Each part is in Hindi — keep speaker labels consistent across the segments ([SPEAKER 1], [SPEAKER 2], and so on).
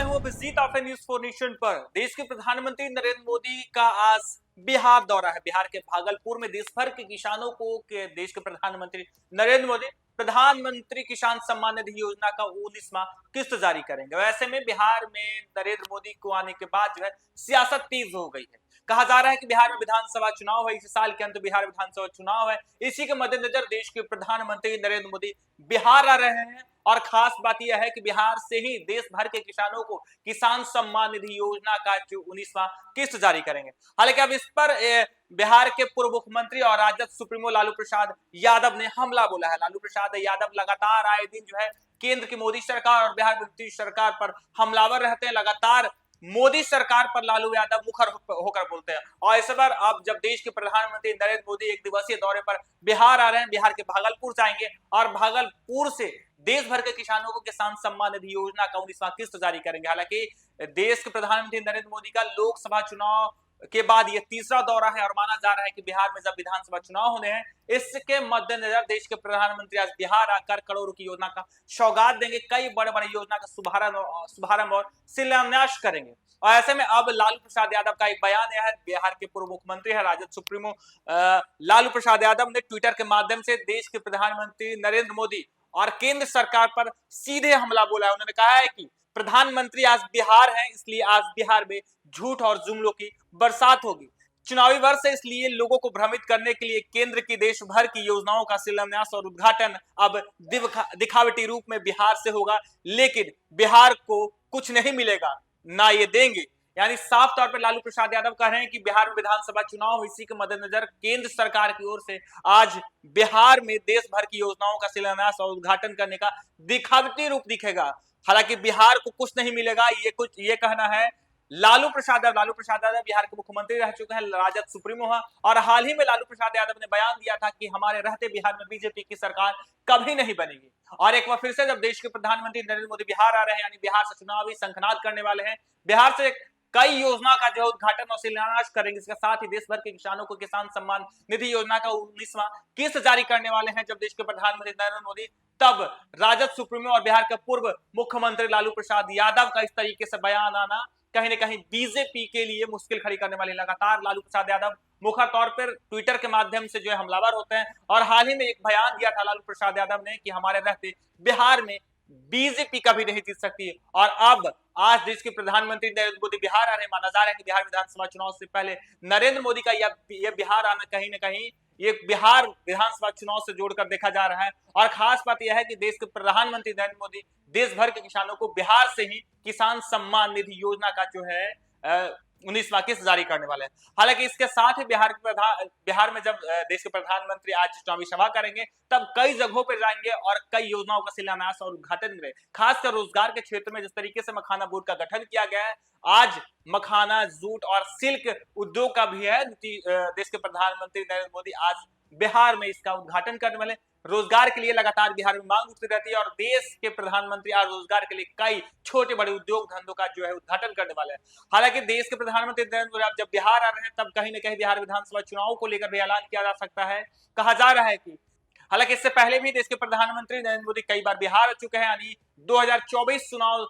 [SPEAKER 1] मैं हूं अभिजीत, आप न्यूज फॉर नेशन पर। देश के प्रधानमंत्री नरेंद्र मोदी का आज बिहार दौरा है। बिहार के भागलपुर में देश भर के किसानों को देश के प्रधानमंत्री नरेंद्र मोदी प्रधानमंत्री किसान सम्मान निधि योजना का 19वां किस्त जारी करेंगे। वैसे में बिहार में नरेंद्र मोदी को आने के बाद जो है सियासत तेज हो गई है। कहा जा रहा है कि बिहार में विधानसभा चुनाव है, इस साल के अंत बिहार विधानसभा चुनाव है। इसी के मद्देनजर देश के प्रधानमंत्री नरेंद्र मोदी बिहार आ रहे हैं और खास बात यह है कि बिहार से ही देश भर के किसानों को किसान सम्मान निधि योजना का जो 19वां किस्त जारी करेंगे। हालांकि अब इस पर बिहार के पूर्व मुख्यमंत्री और राजद सुप्रीमो लालू प्रसाद यादव ने हमला बोला है। लालू प्रसाद यादव लगातार आए दिन जो है केंद्र की मोदी सरकार और बिहार की नीतीश सरकार पर हमलावर रहते हैं। लगातार मोदी सरकार पर लालू यादव मुखर होकर बोलते हैं और इस बार अब जब देश के प्रधानमंत्री नरेंद्र मोदी एक दिवसीय दौरे पर बिहार आ रहे हैं, बिहार के भागलपुर जाएंगे और भागलपुर से देश भर के किसानों को किसान सम्मान निधि योजना का 19वां किस्त जारी करेंगे। हालांकि देश के प्रधानमंत्री नरेंद्र मोदी का लोकसभा चुनाव के बाद यह तीसरा दौरा है और माना जा रहा है कि बिहार में जब विधानसभा चुनाव होने हैं, इसके मद्देनजर देश के प्रधानमंत्री आज बिहार आकर करोड़ों की योजना का सौगात देंगे। कई बड़े बड़े योजना का शुभारंभ और शिलान्यास करेंगे। और ऐसे में अब लालू प्रसाद यादव का एक बयान है। बिहार के पूर्व मुख्यमंत्री है, राजद सुप्रीमो लालू प्रसाद यादव ने ट्विटर के माध्यम से देश के प्रधानमंत्री नरेंद्र मोदी और केंद्र सरकार पर सीधे हमला बोला है। उन्होंने कहा है कि प्रधानमंत्री आज बिहार है, इसलिए आज बिहार में झूठ और जुमलों की बरसात होगी। चुनावी वर्ष है, इसलिए लोगों को भ्रमित करने के लिए केंद्र की देश भर की योजनाओं का शिलान्यास और उद्घाटन अब दिखावटी रूप में बिहार से होगा, लेकिन बिहार को कुछ नहीं मिलेगा, ना ये देंगे। यानी साफ तौर पर लालू प्रसाद यादव कह रहे हैं कि बिहार में विधानसभा चुनाव, इसी के मद्देनजर केंद्र सरकार की ओर से आज बिहार में देश भर की योजनाओं का शिलान्यास और उद्घाटन करने का दिखावटी रूप दिखेगा। हालांकि बिहार को कुछ नहीं मिलेगा, ये कहना है लालू प्रसाद यादव बिहार के मुख्यमंत्री रह चुके हैं, राजद सुप्रीमो है और हाल ही में लालू प्रसाद यादव ने बयान दिया था कि हमारे रहते बिहार में बीजेपी की सरकार कभी नहीं बनेगी। और एक बार फिर से जब देश के प्रधानमंत्री नरेंद्र मोदी बिहार आ रहे हैं, यानी बिहार से चुनावी शंखनाद करने वाले हैं, बिहार से कई योजना का जो उद्घाटन और शिलान्यास करेंगे। इसके साथ ही देश भर के किसानों को किसान सम्मान निधि योजना का 19वां किस्त जारी करने वाले हैं। जब देश के प्रधानमंत्री नरेंद्र मोदी, तब राजद सुप्रीमो और बिहार के पूर्व मुख्यमंत्री लालू प्रसाद यादव का इस तरीके से बयान आना कहीं ना कहीं बीजेपी के लिए मुश्किल खड़ी करने वाली। लगातार लालू प्रसाद यादव मुखर तौर पर ट्विटर के माध्यम से जो है हमलावर होते हैं और हाल ही में एक बयान दिया था लालू प्रसाद यादव ने कि हमारे रहते बिहार में बीजेपी कभी नहीं जीत सकती। और अब आज देश के प्रधानमंत्री नरेंद्र मोदी बिहार आ रहे, माना जा रहा है कि बिहार विधानसभा चुनाव से पहले नरेंद्र मोदी का यह बिहार आना कहीं ना कहीं ये बिहार विधानसभा चुनाव से जोड़कर देखा जा रहा है। और खास बात यह है कि देश के प्रधानमंत्री नरेंद्र मोदी देश भर के किसानों को बिहार से ही किसान सम्मान निधि योजना का जो है 19वां किस्त जारी करने वाले हैं। हालांकि इसके साथ ही बिहार में जब देश के प्रधानमंत्री आज चुनावी सभा करेंगे, तब कई जगहों पर जाएंगे और कई योजनाओं का शिलान्यास और उद्घाटन करेंगे। खासकर रोजगार के क्षेत्र में जिस तरीके से मखाना बोर्ड का गठन किया गया है, आज मखाना, जूट और सिल्क उद्योग का भी है। देश के प्रधानमंत्री नरेंद्र मोदी आज बिहार में इसका उद्घाटन करने वाले। रोजगार के लिए लगातार बिहार में मांग उठती रहती है और देश के प्रधानमंत्री आज रोजगार के लिए कई छोटे बड़े उद्योग धंधों का जो है उद्घाटन करने वाले हैं। हालांकि देश के प्रधानमंत्री नरेंद्र मोदी जब बिहार आ रहे हैं, तब कहीं ना कहीं बिहार विधानसभा चुनाव को लेकर भी ऐलान किया जा सकता है। कहा जा रहा है कि हालांकि इससे पहले भी देश के प्रधानमंत्री नरेंद्र मोदी कई बार बिहार आ चुके हैं, यानी 2024 चुनाव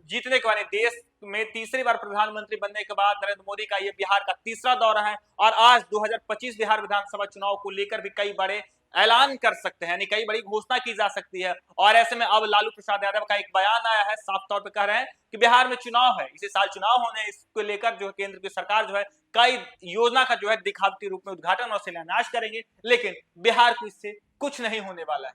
[SPEAKER 1] जीतने के बाद देश में तीसरी बार प्रधानमंत्री बनने के बाद नरेंद्र मोदी का यह बिहार का तीसरा दौरा है। और आज 2025 बिहार विधानसभा चुनाव को लेकर भी कई बड़े ऐलान कर सकते हैं, यानी कई बड़ी घोषणा की जा सकती है। और ऐसे में अब लालू प्रसाद यादव का एक बयान आया है, साफ तौर पर कह रहे हैं कि बिहार में चुनाव है, इसी साल चुनाव होने, इसको लेकर जो केंद्र की सरकार जो है कई योजना का जो है दिखावटी रूप में उद्घाटन और शिलान्यास करेंगे, लेकिन बिहार को इससे कुछ नहीं होने वाला है।